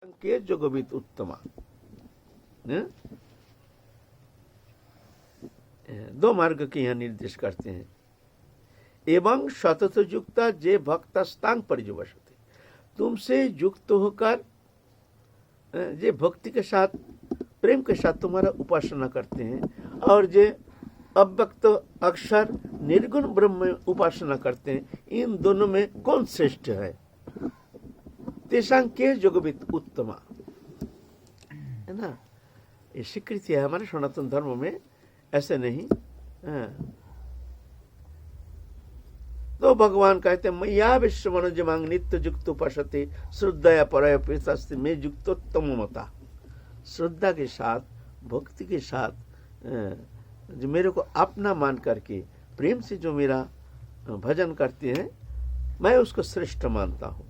के जोगवित उत्तमा दो मार्ग के यहाँ निर्देश करते हैं। एवं सतत युक्ता जे भक्तस्तांग परिजुवसते, तुमसे युक्त होकर जे भक्ति के साथ प्रेम के साथ तुम्हारा उपासना करते हैं और जे अव्यक्त अक्षर निर्गुण ब्रह्म उपासना करते हैं, इन दोनों में कौन श्रेष्ठ है? तेषां के जोगवित उत्तमा, है ना। ये स्वीकृति है हमारे सनातन धर्म में, ऐसे नहीं। तो भगवान कहते हैं मैया विश्व मनोजमांग नित्य युक्त उपासते श्रद्धा परय प्रीतस्ति में युक्तोत्तम मता। श्रद्धा के साथ भक्ति के साथ जो मेरे को अपना मान करके प्रेम से जो मेरा भजन करते हैं, मैं उसको श्रेष्ठ मानता हूँ।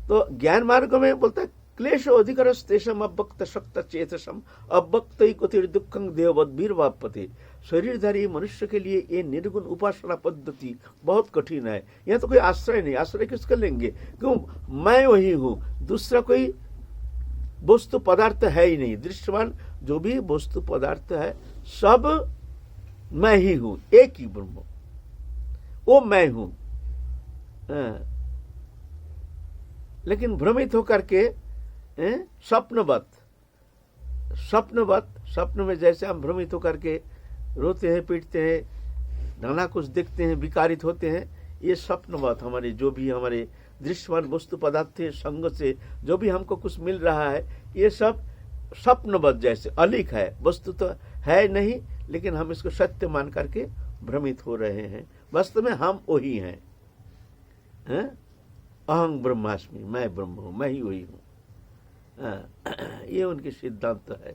तो ज्ञान मार्ग में बोलता है क्लेश अधिकरस्तेषम अभक्त शक्त चेतसम अभक्त कुतिर दुखं देववद्भीर वापते। शरीरधारी मनुष्य के लिए ये निर्गुण उपासना पद्धति बहुत कठिन है। यहाँ तो कोई आश्रय नहीं, आश्रय किसका लेंगे? क्यों? मैं वही हूँ, दूसरा कोई वस्तु पदार्थ है ही नहीं। दृश्यमान जो भी वस्तु पदार्थ है सब मैं ही हूँ, एक ही ब्रह्म, वो मैं हूँ। लेकिन भ्रमित होकर के स्वप्नवत स्वप्न में जैसे हम भ्रमित होकर के रोते हैं, पीटते हैं, नाना कुछ देखते हैं, विकारित होते हैं, ये स्वप्नवत हमारे जो भी हमारे दृश्यमान वस्तु पदार्थ संग से जो भी हमको कुछ मिल रहा है, ये सब स्वप्नवत जैसे अलिख है, वस्तु तो है नहीं, लेकिन हम इसको सत्य मान करके भ्रमित हो रहे हैं। वास्तव में हम वही हैं। अहं ब्रह्मास्मि, मैं ब्रह्म हूँ, मैं ही वही हूँ। ये उनके सिद्धांत है।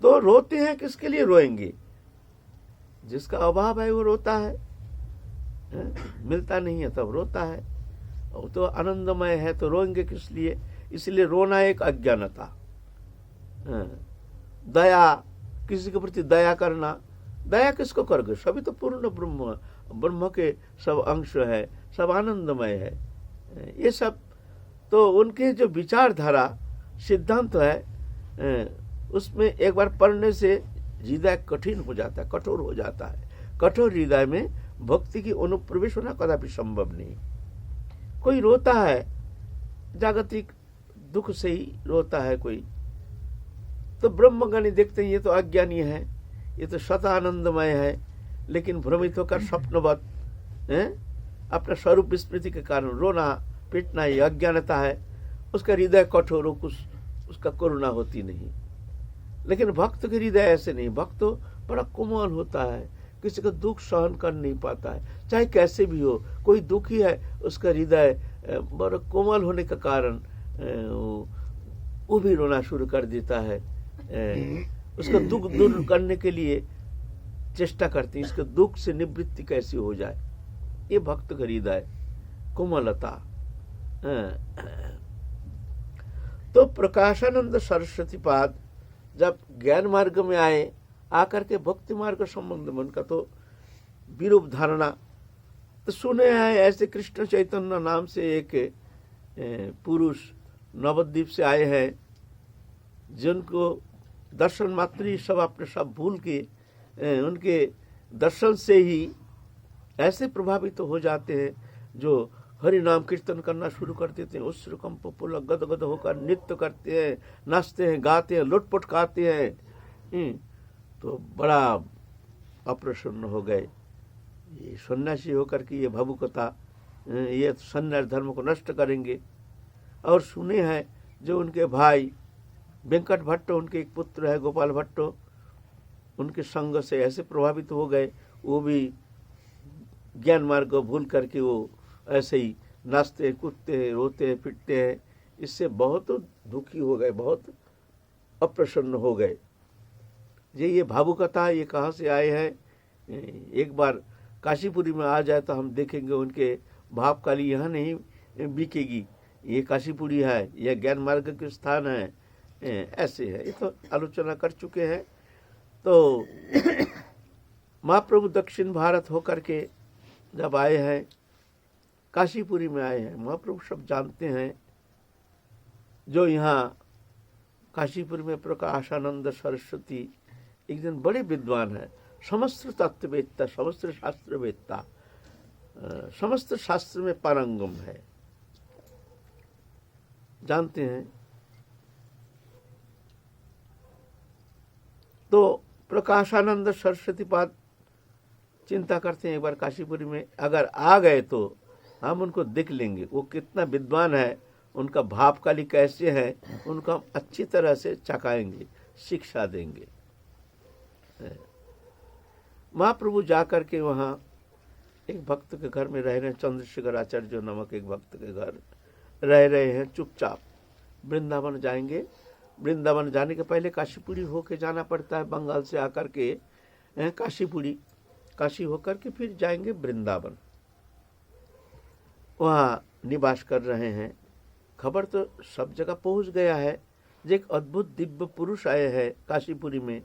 तो रोते हैं, किसके लिए रोएंगे? जिसका अभाव है वो रोता है, मिलता नहीं है तब रोता है। वो तो आनंदमय है, तो रोएंगे किस लिए? इसलिए रोना एक अज्ञानता। दया, किसी के प्रति दया करना, दया किसको करोगे? सभी तो पूर्ण ब्रह्म के सब अंश है, सब आनंदमय है। ये सब तो उनके जो विचारधारा सिद्धांत है, उसमें एक बार पढ़ने से हृदय कठिन हो जाता है, कठोर हो जाता है। कठोर हृदय में भक्ति की अनुप्रवेश होना कदापि संभव नहीं। कोई रोता है जागतिक दुख से ही रोता है कोई, तो ब्रह्मज्ञानी देखते हैं ये तो अज्ञानी है, ये तो सत आनंदमय है, लेकिन भ्रमित होकर स्वप्नवत अपना स्वरूप विस्मृति के कारण रोना पीटना, ये अज्ञानता है। उसका हृदय कठोर हो, कुछ उसका करुणा होती नहीं। लेकिन भक्त के हृदय ऐसे नहीं, भक्त तो बड़ा कोमल होता है, किसी का दुख सहन कर नहीं पाता है, चाहे कैसे भी हो। कोई दुखी है, उसका हृदय बड़ा कोमल होने के कारण वो भी रोना शुरू कर देता है। उसका दुख दूर करने के लिए चेष्टा करते हैं, इसके दुख से निवृत्ति कैसे हो जाए। ये भक्त का हृदय कोमलता। तो प्रकाशानंद सरस्वती पाद जब ज्ञान मार्ग में आए, आकर के भक्ति मार्ग संबंध में उनका तो विरूप धारणा तो सुने हैं। ऐसे कृष्ण चैतन्य नाम से एक पुरुष नवद्वीप से आए हैं, जिनको दर्शन मात्र ही सब अपने सब भूल के उनके दर्शन से ही ऐसे प्रभावित हो जाते हैं, जो हरि नाम कीर्तन करना शुरू कर देते हैं। उस कंप पुलक गदगद होकर नृत्य करते हैं, नाचते हैं, गाते हैं, लुटपुट खाते हैं। तो बड़ा अप्रसन्न हो गए। ये सन्यासी होकर के ये भावुकता, ये सन्यास धर्म को नष्ट करेंगे। और सुने हैं जो उनके भाई वेंकट भट्ट, उनके एक पुत्र है गोपाल भट्ट, उनके संग से ऐसे प्रभावित हो गए, वो भी ज्ञान मार्ग को भूल करके वो ऐसे ही नाचते कूदते हैं, रोते हैं, पिटते हैं। इससे बहुत दुखी हो गए, बहुत अप्रसन्न हो गए। ये भावुकता ये कहाँ से आए हैं? एक बार काशीपुरी में आ जाए तो हम देखेंगे उनके भाव काली यहाँ नहीं बिकेगी। ये काशीपुरी है, यह ज्ञान मार्ग के स्थान है, ऐसे है। ये तो आलोचना कर चुके हैं। तो महाप्रभु दक्षिण भारत होकर के जब आए हैं, काशीपुरी में आए हैं, महाप्रभु सब जानते हैं जो यहाँ काशीपुर में प्रकाशानंद सरस्वती एक दिन बड़े विद्वान है, समस्त तत्ववेत्ता, समस्त शास्त्रवेत्ता, समस्त शास्त्र में पारंगम है, जानते हैं। तो प्रकाशानंद सरस्वती पाद चिंता करते हैं एक बार काशीपुरी में अगर आ गए तो हम उनको देख लेंगे, वो कितना विद्वान है, उनका भावकाली कैसे है, उनको हम अच्छी तरह से चखाएंगे, शिक्षा देंगे। महाप्रभु जाकर के वहाँ एक भक्त के घर में रह रहे हैं, चंद्रशेखर आचार्य नामक एक भक्त के घर रह रहे हैं चुपचाप। वृंदावन जाएंगे, वृंदावन जाने के पहले काशीपुरी होके जाना पड़ता है, बंगाल से आकर के काशीपुरी, काशी होकर के फिर जाएंगे वृंदावन, वहाँ निवास कर रहे हैं। खबर तो सब जगह पहुंच गया है, जो एक अद्भुत दिव्य पुरुष आए हैं काशीपुरी में,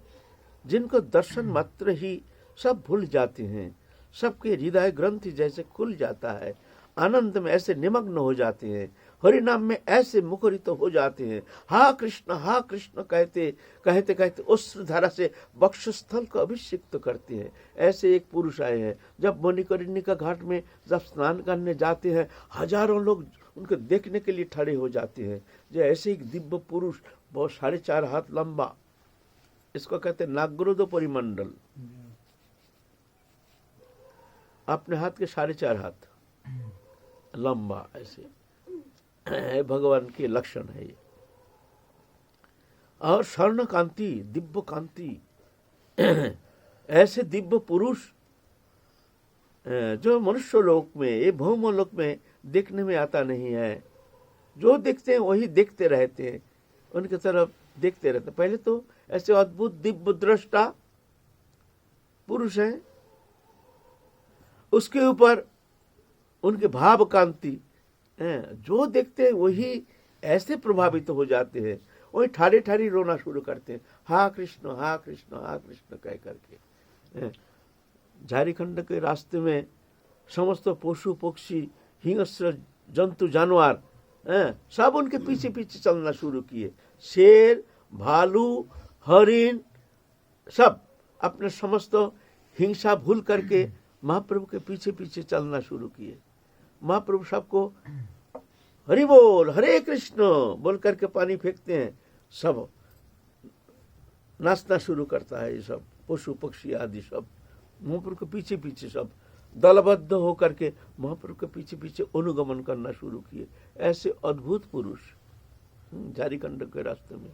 जिनको दर्शन मात्र ही सब भूल जाते हैं, सबके हृदय ग्रंथि जैसे खुल जाता है, आनंद में ऐसे निमग्न हो जाते हैं, हरि नाम में ऐसे मुखरित तो हो जाते हैं, हा कृष्ण कहते कहते कहते अश्रुधारा से वक्षस्थल को अभिषिक्त करते हैं। ऐसे एक पुरुष आए हैं। जब मणिकर्णिका घाट में जब स्नान करने जाते हैं, हजारों लोग उनको देखने के लिए खड़े हो जाते हैं। जो ऐसे एक दिव्य पुरुष, बहुत 4.5 हाथ लंबा, इसको कहते हैं नागरोदो परिमंडल, अपने हाथ के 4.5 हाथ लंबा, ऐसे भगवान के लक्षण है ये। और स्वर्ण कांति, दिव्य कांति, ऐसे दिव्य पुरुष जो मनुष्य लोक में, ये भौम लोक में देखने में आता नहीं है। जो देखते हैं वही देखते रहते हैं, उनकी तरफ देखते रहते। पहले तो ऐसे अद्भुत दिव्य दृष्टा पुरुष हैं, उसके ऊपर उनके भाव कांति, जो देखते हैं वही ऐसे प्रभावित हो जाते हैं, वही ठारी ठारी रोना शुरू करते हैं, हा कृष्ण हा कृष्ण हा कृष्ण कह करके। झारखंड के रास्ते में समस्त पशु पक्षी, हिंस्र जंतु जानवर सब उनके पीछे पीछे चलना शुरू किए। शेर, भालू, हरिण सब अपने समस्त हिंसा भूल करके महाप्रभु के पीछे पीछे चलना शुरू किए। महाप्रभु सबको हरि बोल, हरे कृष्ण बोल करके पानी फेंकते हैं, सब नाचना शुरू करता है। ये सब पशु पक्षी आदि सब महाप्रभु के पीछे पीछे सब दलबद्ध होकर के महाप्रभु के पीछे पीछे अनुगमन करना शुरू किए। ऐसे अद्भुत पुरुष झारखंड के रास्ते में।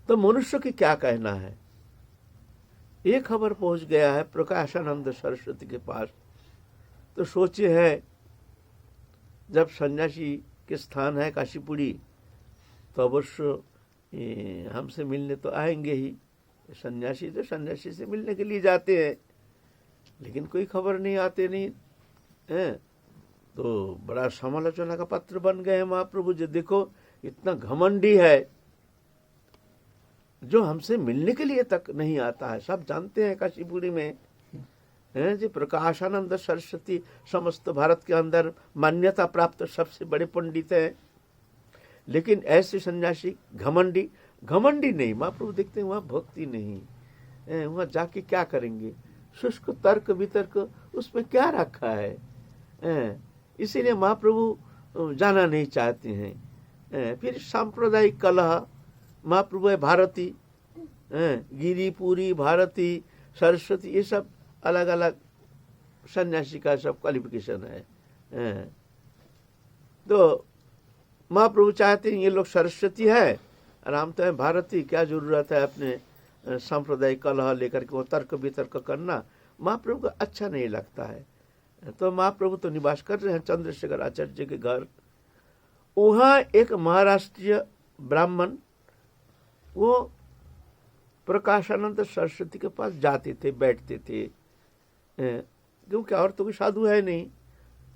तो मनुष्य की क्या कहना है, ये खबर पहुंच गया है प्रकाशानंद सरस्वती के पास। तो सोचे है, जब सन्यासी के स्थान है काशीपुरी, तो अवश्य हमसे मिलने तो आएंगे ही। सन्यासी तो सन्यासी से मिलने के लिए जाते हैं, लेकिन कोई खबर नहीं, आते नहीं है। तो बड़ा समालोचना का पात्र बन गए महाप्रभु जी। देखो इतना घमंडी है, जो हमसे मिलने के लिए तक नहीं आता है। सब जानते हैं काशीपुरी में हैं जी प्रकाशानंद सरस्वती समस्त भारत के अंदर मान्यता प्राप्त सबसे बड़े पंडित हैं, लेकिन ऐसे सन्यासी घमंडी, घमंडी नहीं। महाप्रभु देखते हैं वहाँ भक्ति नहीं, वहाँ जाके क्या करेंगे, शुष्क तर्क वितर्क उसमें क्या रखा है। इसीलिए महाप्रभु जाना नहीं चाहते हैं। फिर सांप्रदायिक कलह, महाप्रभु है भारती, गिरिपुरी, भारती, सरस्वती, ये सब अलग अलग सन्यासी का सब क्वालिफिकेशन है। तो महाप्रभु चाहते हैं ये लोग सरस्वती है और हम तो है भारती, क्या जरूरत है अपने सांप्रदायिक कलह लेकर के वो तर्क वितर्क करना। महाप्रभु को अच्छा नहीं लगता है। तो महाप्रभु तो निवास कर रहे हैं चंद्रशेखर आचार्य के घर। वहाँ एक महाराष्ट्रीय ब्राह्मण वो प्रकाशानंद सरस्वती के पास जाते थे, बैठते थे, क्योंकि और तो कोई साधु है नहीं।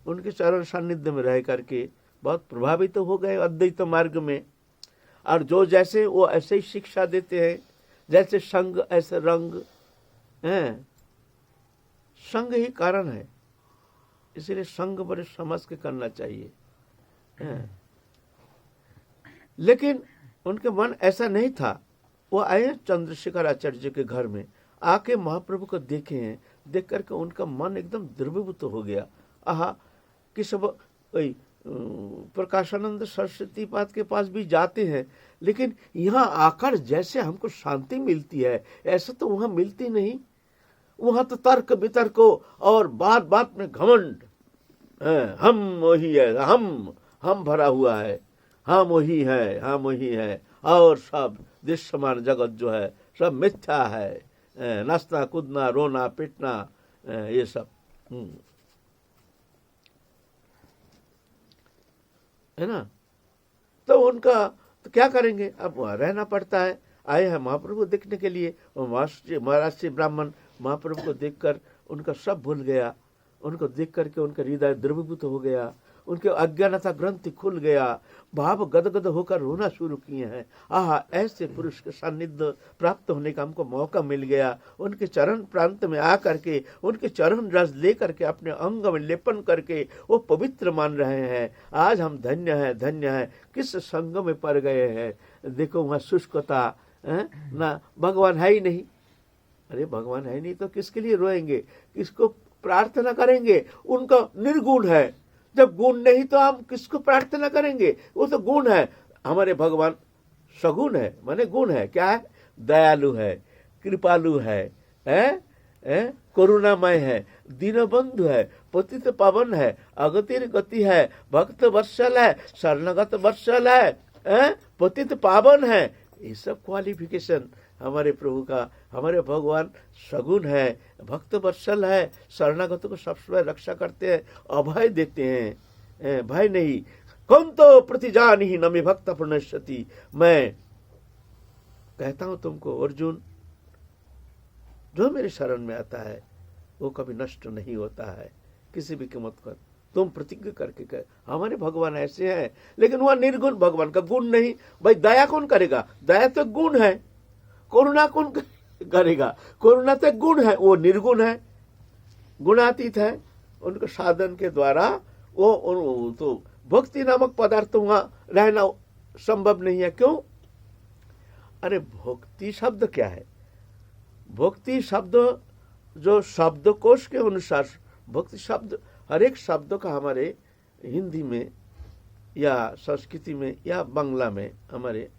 उनके चरण सानिध्य में रह करके बहुत प्रभावित हो गए अद्वैत मार्ग में। और जो जैसे वो ऐसे ही शिक्षा देते हैं, जैसे संग ऐसे रंग है, संग ही कारण है। इसलिए संग बड़े समझ के करना चाहिए। लेकिन उनके मन ऐसा नहीं था। वो आए चंद्रशेखर आचार्य के घर में, आके महाप्रभु को देखे हैं, देख करके उनका मन एकदम द्रवीभूत हो गया। आहा, कि सब वही प्रकाशानंद सरस्वती पाद के पास भी जाते हैं, लेकिन यहाँ आकर जैसे हमको शांति मिलती है ऐसा तो वहां मिलती नहीं। वहां तो तर्क वितर्क और बात बात में घमंड, हम वही है, हम भरा हुआ है, हम वही है, हम वही है, और सब दृश्यमान जगत जो है सब मिथ्या है, नाचना कूदना रोना पीटना ये सब है ना। तो उनका तो क्या करेंगे, अब वहाँ रहना पड़ता है। आए हैं महाप्रभु देखने के लिए, महाराष्ट्रीय ब्राह्मण महाप्रभु को देखकर उनका सब भूल गया। उनको देख करके उनका हृदय द्रवीभूत हो गया, उनके अज्ञानता ग्रंथि खुल गया, भाव गदगद होकर रोना शुरू किए हैं। आहा, ऐसे पुरुष के सानिध्य प्राप्त होने का हमको मौका मिल गया। उनके चरण प्रांत में आकर के उनके चरण रस ले करके अपने अंग में लेपन करके वो पवित्र मान रहे हैं। आज हम धन्य हैं, धन्य हैं, किस संग में पड़ गए हैं। देखो वहाँ शुष्कता ना, भगवान है ही नहीं। अरे भगवान है नहीं तो किसके लिए रोएंगे, किसको प्रार्थना करेंगे। उनका निर्गुण है, जब गुण नहीं तो हम किसको प्रार्थना करेंगे। वो तो गुण है, हमारे भगवान सगुण है, माने गुण है। क्या है, दयालु है, कृपालु है, करुणामय है, दीनबंधु है, पतित पावन है, अगतिर गति है, भक्त वत्सल है, शरणगत वत्सल है, पतित पावन है। ये सब क्वालिफिकेशन हमारे प्रभु का, हमारे भगवान सगुण है, भक्त वत्सल है, शरणागत को सब समय रक्षा करते हैं, अभय देते हैं, भय नहीं। कौन तो प्रतिजान ही नमी भक्त प्रणश्यति। मैं कहता हूं तुमको अर्जुन, जो मेरे शरण में आता है वो कभी नष्ट नहीं होता है, किसी भी कीमत पर। तुम प्रतिज्ञा करके कह, हमारे भगवान ऐसे हैं, लेकिन वह निर्गुण, भगवान का गुण नहीं। भाई दया कौन करेगा, दया तो गुण है। करुणा कौन करेगा, करुणा तो गुण है, वो निर्गुण है, गुणातीत है। उनके साधन के द्वारा वो तो भक्ति नामक पदार्थ वहां रहना संभव नहीं है। क्यों, अरे भक्ति शब्द क्या है, भक्ति शब्द जो शब्दकोश के अनुसार, भक्ति शब्द हर एक शब्द का हमारे हिंदी में या संस्कृति में या बांग्ला में हमारे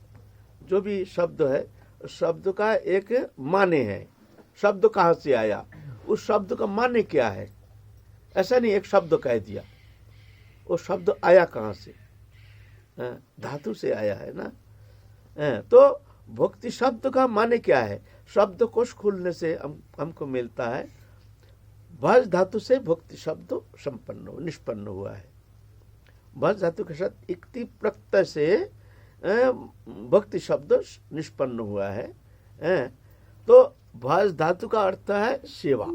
जो भी शब्द है, शब्द का एक माने है। शब्द कहाँ से आया, उस शब्द का माने क्या है। ऐसा नहीं एक शब्द कह दिया, वो शब्द आया कहाँ से, धातु से आया है ना। तो भक्ति शब्द का माने क्या है, शब्द कोश खुलने से हमको मिलता है। भज धातु से भक्ति शब्द संपन्न निष्पन्न हुआ है। भज धातु के साथ इक्ति प्रत्यय से भक्ति शब्द निष्पन्न हुआ है। तो भज धातु का अर्थ है सेवा,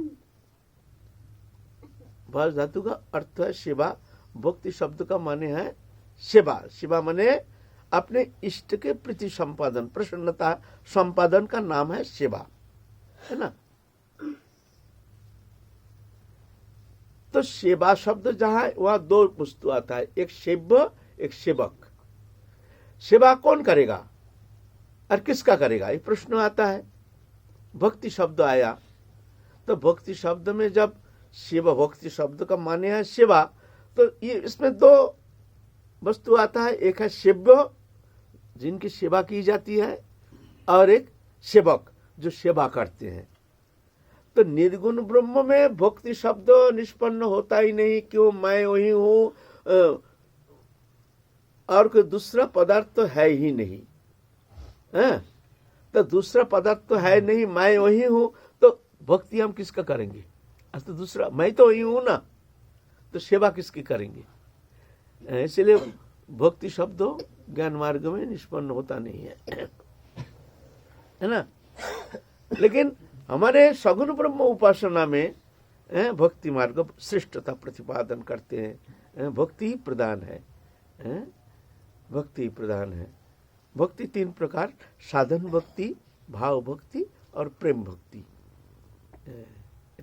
भज धातु का अर्थ है सेवा। भक्ति शब्द का माने है सेवा। सेवा माने अपने इष्ट के प्रति संपादन, प्रसन्नता संपादन का नाम है सेवा, है ना। तो सेवा शब्द जहां, वहां दो वस्तु आता है, एक सेव्य एक सेवक। सेवा कौन करेगा और किसका करेगा, ये प्रश्न आता है। भक्ति शब्द आया तो भक्ति शब्द में जब सेवा, भक्ति शब्द का माने है सेवा, तो ये इसमें दो वस्तु आता है। एक है सेव्य जिनकी सेवा की जाती है, और एक सेवक जो सेवा करते हैं। तो निर्गुण ब्रह्म में भक्ति शब्द निष्पन्न होता ही नहीं। क्यों, मैं वही हूं और कोई दूसरा पदार्थ तो है ही नहीं है। तो दूसरा पदार्थ तो है नहीं, मैं वही हूं, तो भक्ति हम किसका करेंगे। तो दूसरा मैं तो वही हूं ना, तो सेवा किसकी करेंगे। इसलिए भक्ति शब्द ज्ञान मार्ग में निष्पन्न होता नहीं है ना। लेकिन हमारे सगुण ब्रह्म उपासना में भक्ति मार्ग श्रेष्ठता प्रतिपादन करते हैं। भक्ति प्रधान है, भक्ति प्रधान है। भक्ति तीन प्रकार, साधन भक्ति, भाव भक्ति और प्रेम भक्ति,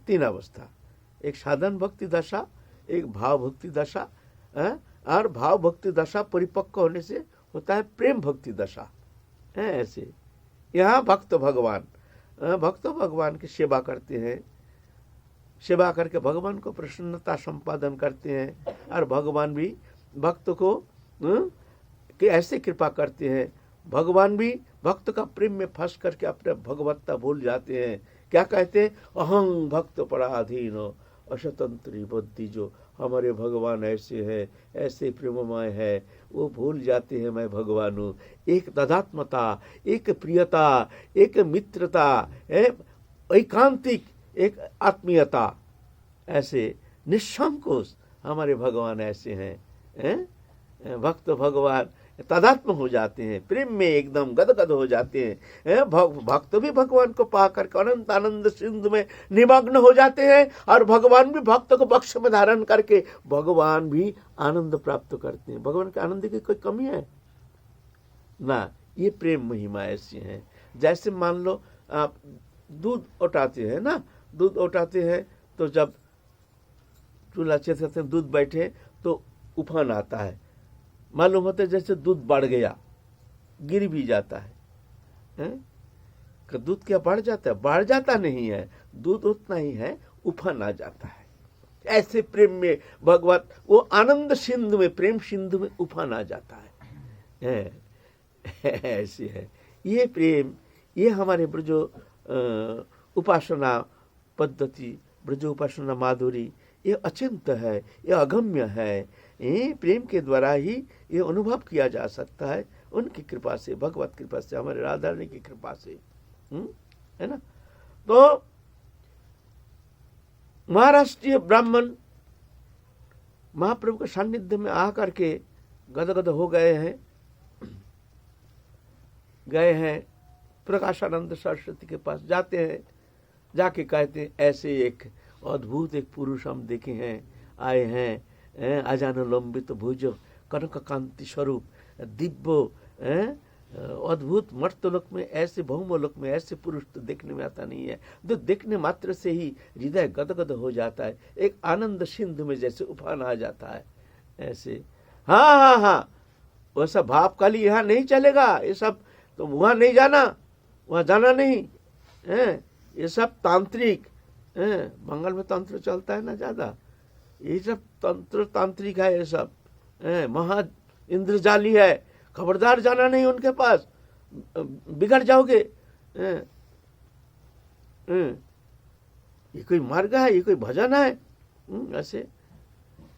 तीन अवस्था। एक साधन भक्ति दशा, एक भाव भक्ति दशा, और भाव भक्ति दशा परिपक्व होने से होता है प्रेम भक्ति दशा है। ऐसे यहाँ भक्त भगवान की सेवा करते हैं, सेवा करके भगवान को प्रसन्नता संपादन करते हैं, और भगवान भी भक्त को कि ऐसे कृपा करते हैं। भगवान भी भक्त का प्रेम में फंस करके अपने भगवत्ता भूल जाते हैं। क्या कहते हैं? अहं भक्त पराधीन अशतंत्री बुद्धि। जो हमारे भगवान ऐसे है, ऐसे प्रेममय है, वो भूल जाते हैं मैं भगवान हूँ। एक तदात्मता, एक प्रियता, एक मित्रता, एकांतिक एक आत्मीयता, ऐसे निसंकोच हमारे भगवान ऐसे हैं। भक्त भगवान तदात्म हो जाते हैं, प्रेम में एकदम गदगद हो जाते हैं। भक्त भी भगवान को पा करके अनंत आनंद सिंधु में निमग्न हो जाते हैं, और भगवान भी भक्त को पक्ष में धारण करके भगवान भी आनंद प्राप्त करते हैं। भगवान के आनंद की कोई कमी है ना। ये प्रेम महिमा ऐसी है। जैसे मान लो आप दूध उठाते हैं ना, दूध उठाते हैं तो जब चूल्हा चेते दूध बैठे तो उफान आता है, मालूम होता है जैसे दूध बढ़ गया, गिर भी जाता है। दूध क्या बढ़ जाता है? बढ़ जाता नहीं है, दूध उतना ही है, उफान आ जाता है। ऐसे प्रेम में भगवत वो आनंद सिंधु में, प्रेम सिंधु में उफान आ जाता है। ऐसे है ये प्रेम। ये हमारे ब्रजो उपासना पद्धति, ब्रजो उपासना माधुरी, ये अचिंत है, ये अगम्य है। ये प्रेम के द्वारा ही ये अनुभव किया जा सकता है, उनकी कृपा से, भगवत कृपा से, हमारे राधा रानी की कृपा से, है ना। तो महाराष्ट्रीय ब्राह्मण महाप्रभु के सानिध्य में आकर के गदगद हो गए हैं। प्रकाशानंद सरस्वती के पास जाते हैं, जाके कहते हैं ऐसे एक अद्भुत एक पुरुष हम देखे हैं, आए हैं, अजान लंबित भुज कनक कांति स्वरूप, दिव्य अद्भुत मर्तलोक में ऐसे, भौमलोक में ऐसे पुरुष तो देखने में आता नहीं है। जो देखने मात्र से ही हृदय गदगद हो जाता है, एक आनंद सिंधु में जैसे उफान आ जाता है ऐसे। हाँ, वैसा भाव काली यहाँ नहीं चलेगा। ये सब तो वहाँ नहीं जाना, वहाँ जाना नहीं है। ये सब तांत्रिक, बंगाल में तंत्र चलता है ना ज्यादा, ये सब तंत्र तांत्रिक है, ये सब महा इंद्रजाली है। खबरदार जाना नहीं उनके पास, बिगड़ जाओगे। ये कोई मार्ग है, ये कोई भजन है?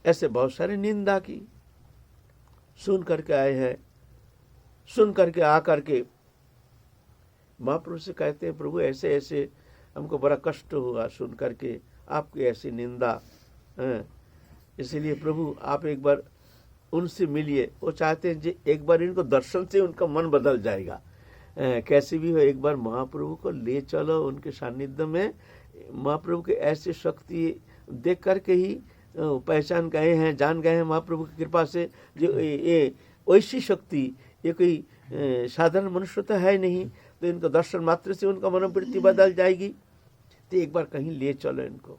ऐसे बहुत सारी निंदा की, सुन करके आए हैं। सुन करके आकर के महाप्रभु से कहते हैं, प्रभु ऐसे ऐसे हमको बड़ा कष्ट हुआ सुन करके आपकी ऐसी निंदा, इसलिए प्रभु आप एक बार उनसे मिलिए। वो चाहते हैं जी एक बार इनको दर्शन से उनका मन बदल जाएगा। कैसे भी हो एक बार महाप्रभु को ले चलो उनके सानिध्य में। महाप्रभु के ऐसे शक्ति देख करके ही पहचान गए हैं, जान गए हैं महाप्रभु की कृपा से, जो ये वैसी शक्ति, ये कोई साधारण मनुष्य तो है नहीं। तो इनको दर्शन मात्र से उनका मनोवृत्ति बदल जाएगी। तो एक बार कहीं ले चलो इनको।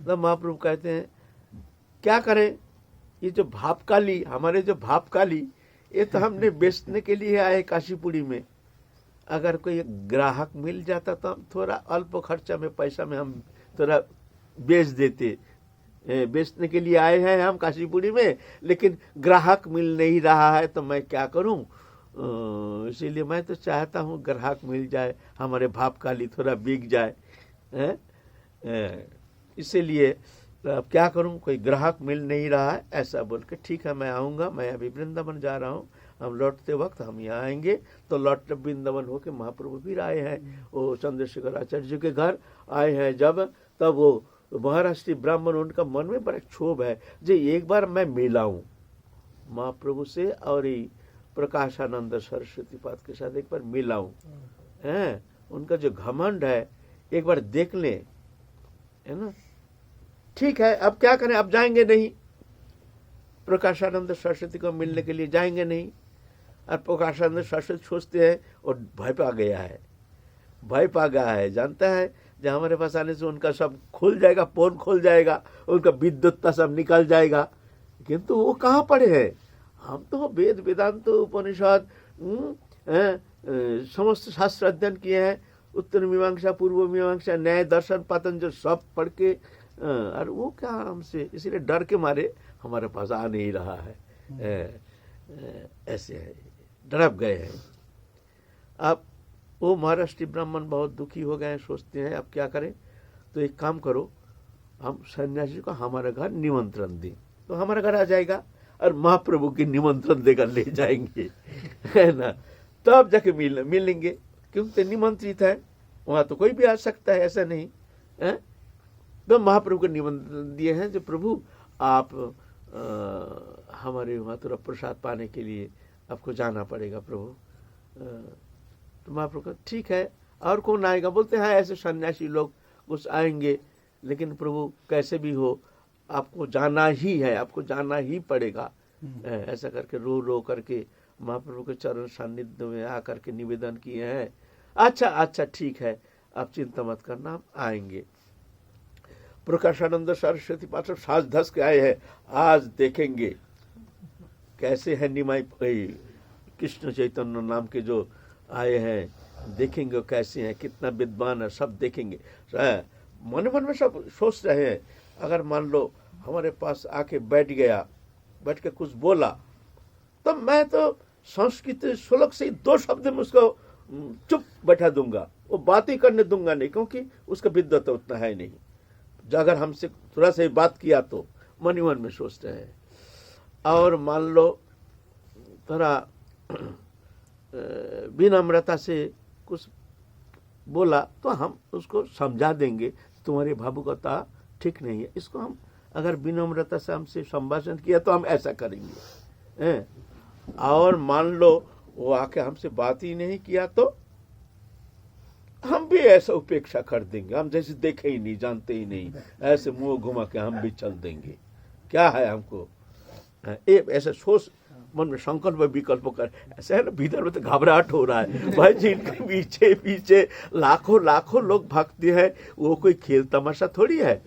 तब महाप्रभु कहते हैं क्या करें, ये जो भापकाली, हमारे जो भापकाली, ये तो हमने बेचने के लिए आए काशीपुरी में। अगर कोई ग्राहक मिल जाता तो हम थोड़ा अल्प खर्चा में, पैसा में हम थोड़ा बेच देते। बेचने के लिए आए हैं हम काशीपुरी में, लेकिन ग्राहक मिल नहीं रहा है, तो मैं क्या करूं। इसीलिए मैं तो चाहता हूं ग्राहक मिल जाए, हमारे भापकाली थोड़ा बिक जाए। इसीलिए अब क्या करूं, कोई ग्राहक मिल नहीं रहा है। ऐसा बोल के ठीक है मैं आऊँगा, मैं अभी वृंदावन जा रहा हूँ, हम लौटते वक्त हम यहाँ आएंगे। तो लौट वृंदावन होके महाप्रभु फिर आए हैं, वो चंद्रशेखर आचार्य जी के घर आए हैं जब, तब वो महाराष्ट्रीय ब्राह्मण, उनका मन में बड़ा क्षोभ है जो एक बार मैं मिलाऊं महाप्रभु से और प्रकाशानंद सरस्वती पाद के साथ एक बार मिलाऊं। उनका जो घमंड है एक बार देख ले, है ना। ठीक है, अब क्या करें, अब जाएंगे नहीं, प्रकाशानंद सरस्वती को मिलने के लिए जाएंगे नहीं। और प्रकाशानंद सरस्वती सोचते हैं और भय पा गया है, जानता है जब हमारे पास आने से उनका सब खुल जाएगा, पोन खुल जाएगा, उनका विद्युत्ता सब निकल जाएगा। किंतु वो कहाँ पड़े हैं, हम तो वेद वेदांत उपनिषद समस्त शास्त्र अध्ययन किए हैं, उत्तर मीमांसा, पूर्व मीमांसा, न्याय, दर्शन, पतंजलि सब पढ़ के, और वो क्या हमसे, इसीलिए डर के मारे हमारे पास आ नहीं रहा है। ऐसे है, डरप गए हैं। अब वो महाराष्ट्रीय ब्राह्मण बहुत दुखी हो गए हैं, सोचते हैं अब क्या करें। तो एक काम करो, हम सन्यासी को हमारे घर निमंत्रण दें, तो हमारे घर आ जाएगा और महाप्रभु की निमंत्रण देकर ले जाएंगे, है ना। तब जाके मिलेंगे, क्योंकि निमंत्रित है, वहाँ तो कोई भी आ सकता है, ऐसा नहीं है। तो महाप्रभु को निमंत्रण दिए हैं, जो प्रभु आप हमारे वहाँ थोड़ा प्रसाद पाने के लिए आपको जाना पड़ेगा प्रभु। तो महाप्रभु का ठीक है, और कौन आएगा? बोलते हैं ऐसे सन्यासी लोग कुछ आएंगे, लेकिन प्रभु कैसे भी हो आपको जाना ही है, आपको जाना ही पड़ेगा। ऐसा करके रो रो करके महाप्रभु के चरण सानिध्य में आकर के निवेदन किए हैं। अच्छा अच्छा ठीक है, आप चिंता मत करना, हम आएंगे। प्रकाशानंद सरस्वती पाठ साज धस के आए हैं, आज देखेंगे कैसे है निमाई कृष्ण चैतन्य नाम के जो आए हैं, देखेंगे कैसे हैं, कितना विद्वान है, सब देखेंगे। मन मन में सब सोच रहे हैं, अगर मान लो हमारे पास आके बैठ गया, बैठ के कुछ बोला, तो मैं तो संस्कृत श्लोक से 2 शब्द में उसको चुप बैठा दूंगा, वो बात ही करने दूंगा नहीं, क्योंकि उसका विद्वत उतना है नहीं। अगर हमसे थोड़ा सा बात किया तो मन ही मन में सोचते हैं। और मान लो थोड़ा विनम्रता से कुछ बोला, तो हम उसको समझा देंगे, तुम्हारी भावुकता ठीक नहीं है, इसको हम अगर विनम्रता से हमसे संभाषण किया तो हम ऐसा करेंगे। और मान लो वो आके हमसे बात ही नहीं किया, तो हम भी ऐसा उपेक्षा कर देंगे, हम जैसे देखे ही नहीं, जानते ही नहीं, ऐसे मुंह घुमा के हम भी चल देंगे। क्या है हमको ऐसा सोच मन में संकल्प विकल्प कर, ऐसा है ना, भीतर में तो घबराहट हो रहा है भाई जी, इनके पीछे पीछे लाखों लाखों लोग भागते हैं, वो कोई खेल तमाशा थोड़ी है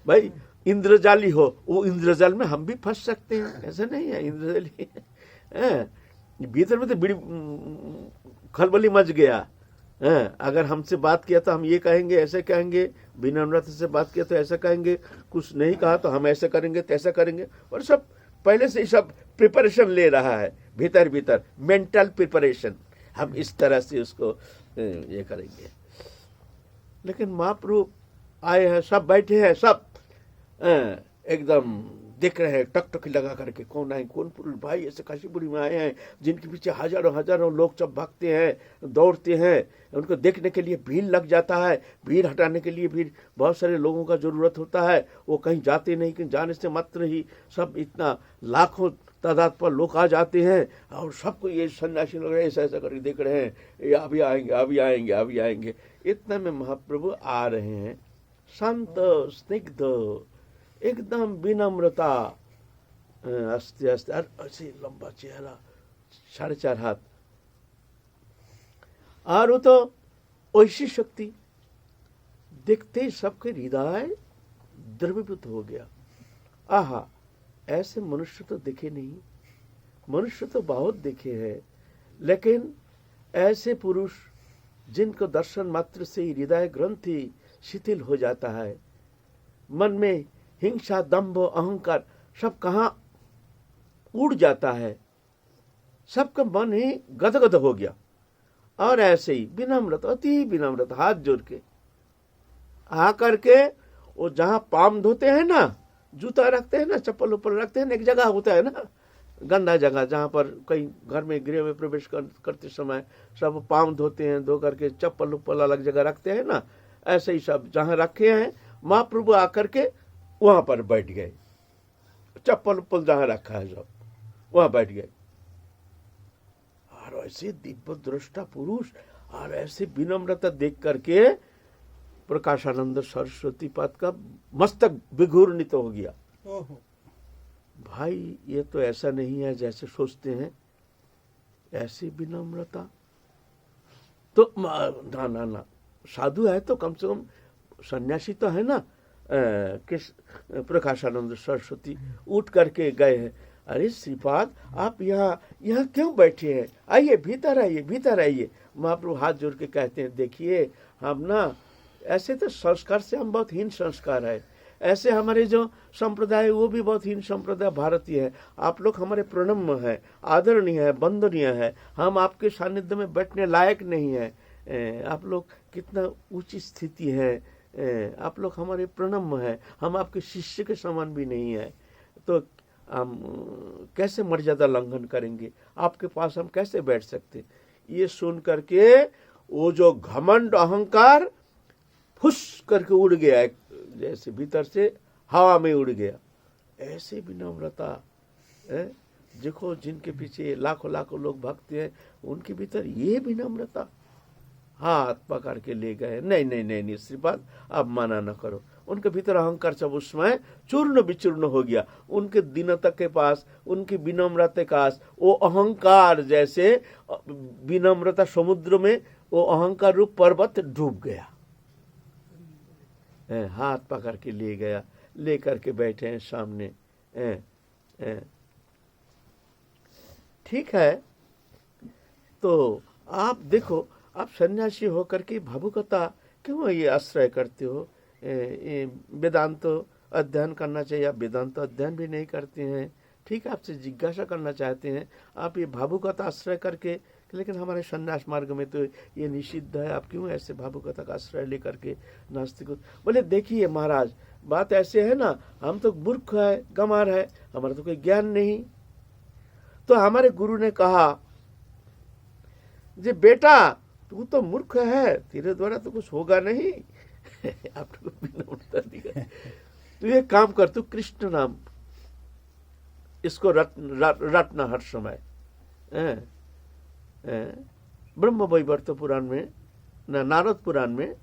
भाई। इंद्रजाली हो, वो इंद्रजाल में हम भी फंस सकते हैं, ऐसा नहीं है। इंद्रजाली भीतर में तो बड़ी खलबली मच गया। अगर हमसे बात किया तो हम ये कहेंगे, ऐसे कहेंगे, विनम्रता से बात किया तो ऐसा कहेंगे, कुछ नहीं कहा तो हम ऐसा करेंगे, तैसा करेंगे, और सब पहले से ही सब प्रिपरेशन ले रहा है, भीतर भीतर मेंटल प्रिपरेशन, हम इस तरह से उसको ये करेंगे। लेकिन महाप्रभु आए हैं, सब बैठे हैं, सब एकदम देख रहे हैं, टकटकी लगा करके, कौन आए, कौन पुरुष भाई ऐसे काशीपुरी में आए हैं, जिनके पीछे हजारों हजारों लोग सब भागते हैं, दौड़ते हैं, उनको देखने के लिए भीड़ लग जाता है, भीड़ हटाने के लिए भी बहुत सारे लोगों का जरूरत होता है, वो कहीं जाते नहीं, कि जाने से मात्र ही सब इतना लाखों तादाद पर लोग आ जाते हैं, और सबको ये सन्यासी लोग ऐसा ऐसा करके देख रहे हैं, ये अभी आएंगे, अभी आएंगे, अभी आएंगे। इतना में महाप्रभु आ रहे हैं, शांत स्निग्ध, एकदम विनम्रता, अस्ते अस्ते, ऐसे लंबा चेहरा, 4.5 हाथ, और वो तो ऐसी शक्ति, देखते ही सबके हृदय द्रवीभूत हो गया। आहा, ऐसे मनुष्य तो देखे नहीं, मनुष्य तो बहुत देखे हैं, लेकिन ऐसे पुरुष जिनको दर्शन मात्र से हृदय ग्रंथि शिथिल हो जाता है, मन में हिंसा, दंभ, अहंकार सब कहाँ उड़ जाता है, सबका मन ही गदगद हो गया। और ऐसे ही विनम्रता, अति विनम्रता, हाथ जोड़ के आ करके, वो जहाँ पाम धोते हैं ना, जूता रखते हैं ना, चप्पल ऊपर रखते हैं ना, एक जगह होता है ना गंदा जगह, जहाँ पर कहीं घर में गृह में प्रवेश करते समय सब पाँव धोते हैं, धो करके चप्पल उप्पल अलग जगह रखते हैं ना, ऐसे ही सब जहाँ रखे हैं, महाप्रभु आकर के वहां पर बैठ गए, चप्पल उप्पल जहां रखा है सब वहां बैठ गए। और ऐसे दिव्य दृष्टा पुरुष और ऐसे विनम्रता देख करके प्रकाशानंद सरस्वती पाद का मस्तक विघूर्णित हो गया। भाई ये तो ऐसा नहीं है जैसे सोचते हैं, ऐसी विनम्रता तो ना ना ना, साधु है तो कम से कम, सन्यासी तो है ना। प्रकाशानंद सरस्वती उठ करके गए हैं अरे श्रीपाद आप यहाँ यहाँ क्यों बैठे हैं, आइए भीतर आइए भीतर आइए। महाप्रभु हाथ जोड़ के कहते हैं देखिए हम ना ऐसे तो संस्कार से हम बहुत हीन संस्कार है, ऐसे हमारे जो संप्रदाय वो भी बहुत हीन संप्रदाय भारतीय है। आप लोग हमारे प्रणम्य है, आदरणीय है, वंदनीय है, हम आपके सानिध्य में बैठने लायक नहीं है। आप लोग कितना ऊंची स्थिति है, आप लोग हमारे प्रणम्य है, हम आपके शिष्य के समान भी नहीं है, तो हम कैसे मर्यादा लंघन करेंगे, आपके पास हम कैसे बैठ सकते। ये सुन करके वो जो घमंड अहंकार फुस करके उड़ गया, जैसे भीतर से हवा में उड़ गया। ऐसे विनम्रता देखो, जिनके पीछे लाखों लाखों लोग भक्ति हैं उनके भीतर ये विनम्रता। हाथ पकड़ के ले गए, नहीं नहीं नहीं नहीं श्रीपाद अब मना न करो। उनके भीतर अहंकार सब उस समय चूर्ण विचूर्ण हो गया। उनके दीनता के पास, उनकी विनम्रता के पास वो अहंकार जैसे विनम्रता समुद्र में वो अहंकार रूप पर्वत डूब गया। हाथ पकड़ के ले गया, लेकर के बैठे हैं सामने। ठीक है, तो आप देखो, आप सन्यासी होकर के भावुकता क्यों ये आश्रय करते हो। वेदांत अध्ययन करना चाहिए, आप वेदांत अध्ययन भी नहीं करते हैं। ठीक है, आपसे जिज्ञासा करना चाहते हैं, आप ये भावुकता आश्रय करके, लेकिन हमारे संन्यास मार्ग में तो ये निषिद्ध है, आप क्यों ऐसे भावुकता का आश्रय लेकर के नास्तिक। बोले देखिए महाराज, बात ऐसे है ना, हम तो मूर्ख है, गंवार है, हमारा तो कोई ज्ञान नहीं। तो हमारे गुरु ने कहा जे बेटा तू तो मूर्ख है, तेरे द्वारा तो कुछ होगा नहीं। आपको विनम्रता दिया, तू ये काम कर, तू कृष्ण नाम इसको रटना हर समय। ब्रह्म वैवर्त पुराण में, नारद पुराण में,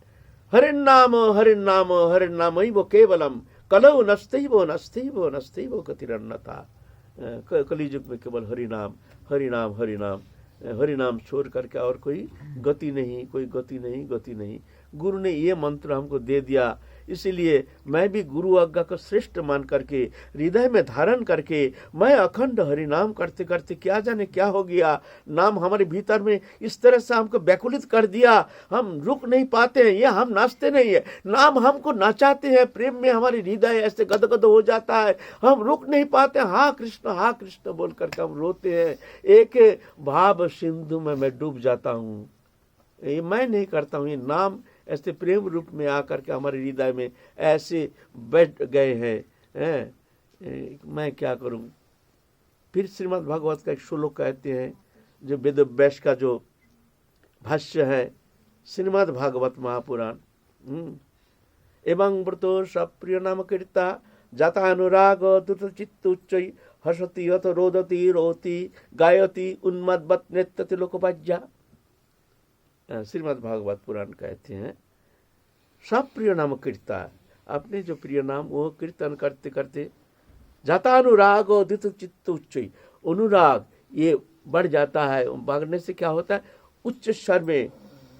हरिन्नाम हरिन्नाम हरिन्नाम वो केवलम कलौ नस्तैव नस्तैव नस्तैव गतिरन्नथा। कलियुग में केवल हरिनाम हरिनाम हरिनाम हरिनाम छोड़ करके और कोई गति नहीं, कोई गति नहीं, गति नहीं। गुरु ने ये मंत्र हमको दे दिया, इसीलिए मैं भी गुरु आज्ञा को श्रेष्ठ मान करके हृदय में धारण करके मैं अखंड हरिनाम करते करते क्या जाने क्या हो गया। नाम हमारे भीतर में इस तरह से हमको व्याकुलित कर दिया, हम रुक नहीं पाते हैं। ये हम नाचते नहीं है, नाम हमको नाचाते हैं। प्रेम में हमारे हृदय ऐसे गदगद हो जाता है, हम रुक नहीं पाते। हाँ कृष्ण बोल करके हम रोते हैं। एक भाव सिंधु में मैं डूब जाता हूँ। ये मैं नहीं करता हूँ, ये नाम ऐसे प्रेम रूप में आकर के हमारे हृदय में ऐसे बैठ गए हैं। मैं क्या करूं। फिर श्रीमद् भागवत का एक श्लोक कहते हैं, जो वेद व्यास का जो भाष्य है श्रीमद् भागवत महापुराण। एवं व्रतो सप्रिय नाम कीर्ता जाता अनुराग द्रुत चित्त उच्च हसति यत रोदति रोति गायति उन्मद्वत नृत्यति लोकपाज्या। श्रीमद् भागवत पुराण कहते हैं सब प्रिय नाम कीर्ता, अपने जो प्रिय नाम वो कीर्तन करते करते जाता अनुराग और द्रुत चित्त उच्च, अनुराग ये बढ़ जाता है। बढ़ने से क्या होता है, उच्च स्वर में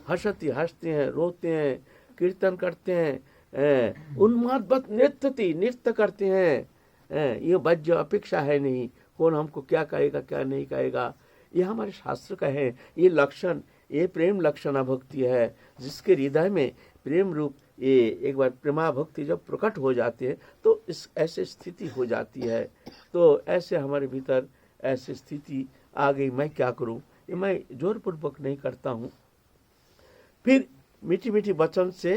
हंसते हैं, रोते हैं, कीर्तन करते हैं, उन्मादवत नृत्य करते हैं। ये वज्र अपेक्षा है नहीं, कौन हमको क्या कहेगा क्या नहीं कहेगा। ये हमारे शास्त्र का है, ये लक्षण, ये प्रेम लक्षणा भक्ति है, जिसके हृदय में प्रेम रूप ये एक बार प्रेमा भक्ति जब प्रकट हो जाती है तो इस ऐसे स्थिति हो जाती है। तो ऐसे हमारे भीतर ऐसी स्थिति आ गई। मैं क्या करूं, ये मैं जोरपूर्वक नहीं करता हूं। फिर मीठी मीठी वचन से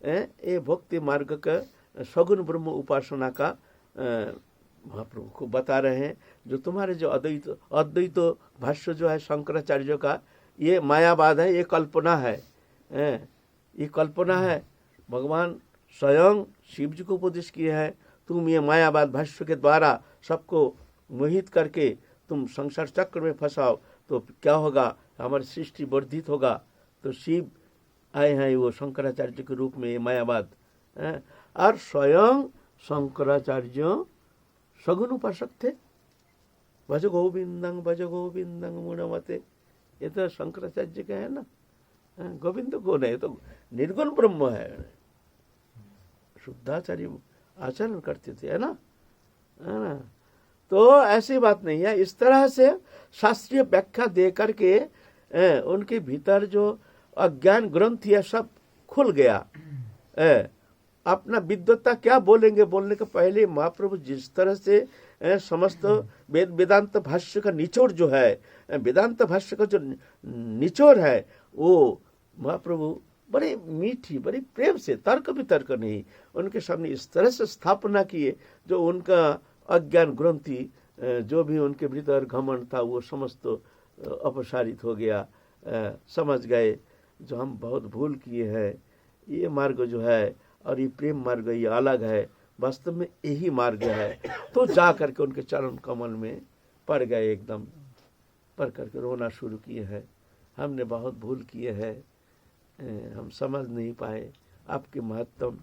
ये भक्ति मार्ग का सगुण ब्रह्म उपासना का महाप्रभु को बता रहे हैं। जो तुम्हारे जो अद्वैत भाष्य जो है शंकराचार्य का, ये मायावाद है, ये कल्पना है, ये कल्पना है। भगवान स्वयं शिव जी को उपदेश किया है, तुम ये मायावाद भाष्य के द्वारा सबको मोहित करके तुम संसार चक्र में फंसाओ तो क्या होगा, हमारी सृष्टि वर्धित होगा। तो शिव आए हैं वो शंकराचार्य के रूप में, ये मायावाद। और स्वयं शंकराचार्य सगुण उपासक थे। भज गोविंदं मूढ़मते, ये तो शंकराचार्य का है ना। गोविंद कौन है, तो निर्गुण ब्रह्म है। शुद्धाचार्य आचरण करते थे, है ना। तो ऐसी बात नहीं है। इस तरह से शास्त्रीय व्याख्या दे करके उनके भीतर जो अज्ञान ग्रंथि है सब खुल गया। अपना विद्वत्ता क्या बोलेंगे, बोलने के पहले महाप्रभु जिस तरह से समस्त वेदांत भाष्य का निचोड़ जो है, वेदांत भाष्य का जो निचोड़ है, वो महाप्रभु बड़े मीठी बड़ी प्रेम से, तर्क वितर्क नहीं, उनके सामने इस तरह से स्थापना किए जो उनका अज्ञान ग्रंथि जो भी उनके भीतर घमंड था वो समस्त अपसारित हो गया। समझ गए जो हम बहुत भूल किए हैं, ये मार्ग जो है और ये प्रेम मार्ग ये अलग है, वास्तव में यही मार्ग है। तो जा करके उनके चरण कमल में पड़ गए, एकदम पड़ करके रोना शुरू किए हैं। हमने बहुत भूल किए हैं, हम समझ नहीं पाए आपके महत्व।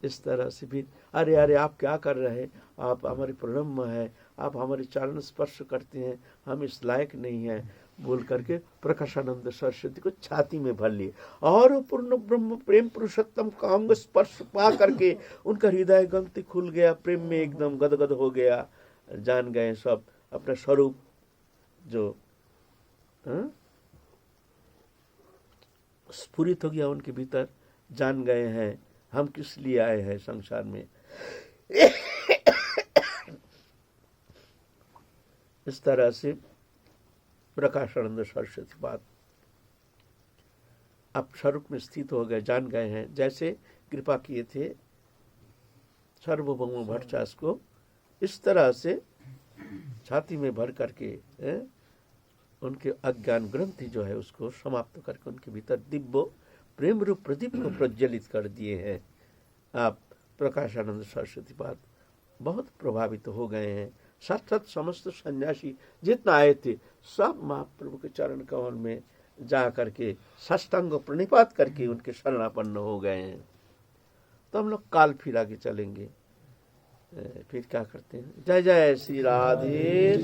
इस तरह से भी अरे अरे आप क्या कर रहे हैं, आप हमारे ब्रह्म है, आप हमारे चरण स्पर्श करते हैं, हम इस लायक नहीं है बोल करके प्रकाशानंद सरस्वती को छाती में भर लिए और पूर्ण ब्रह्म प्रेम पुरुषोत्तम का अंग स्पर्श पा करके उनका हृदय ग्रंथि खुल गया, प्रेम में एकदम गदगद हो गया। जान गए सब अपना स्वरूप जो स्फुरित हो गया उनके भीतर, जान गए हैं हम किस लिए आए हैं संसार में। इस तरह से प्रकाशानंद सरस्वती बात अब स्वरूप में स्थित हो गए, जान गए हैं। जैसे कृपा किए थे सार्वभौम भट्टाचार्य को, इस तरह से छाती में भर करके उनके अज्ञान ग्रंथि जो है उसको समाप्त करके उनके भीतर दिव्य प्रेम रूप प्रदीप को प्रज्वलित कर दिए हैं। आप प्रकाशानंद सरस्वती बात बहुत प्रभावित हो गए हैं। साथ समस्त सन्यासी जितना आए थे सब महाप्रभु के चरण कमल में जा करके साष्टांग प्रणिपात करके उनके शरणापन्न हो गए हैं। तो हम लोग काल फिर आगे चलेंगे, फिर क्या करते हैं। जय जय श्री राधे।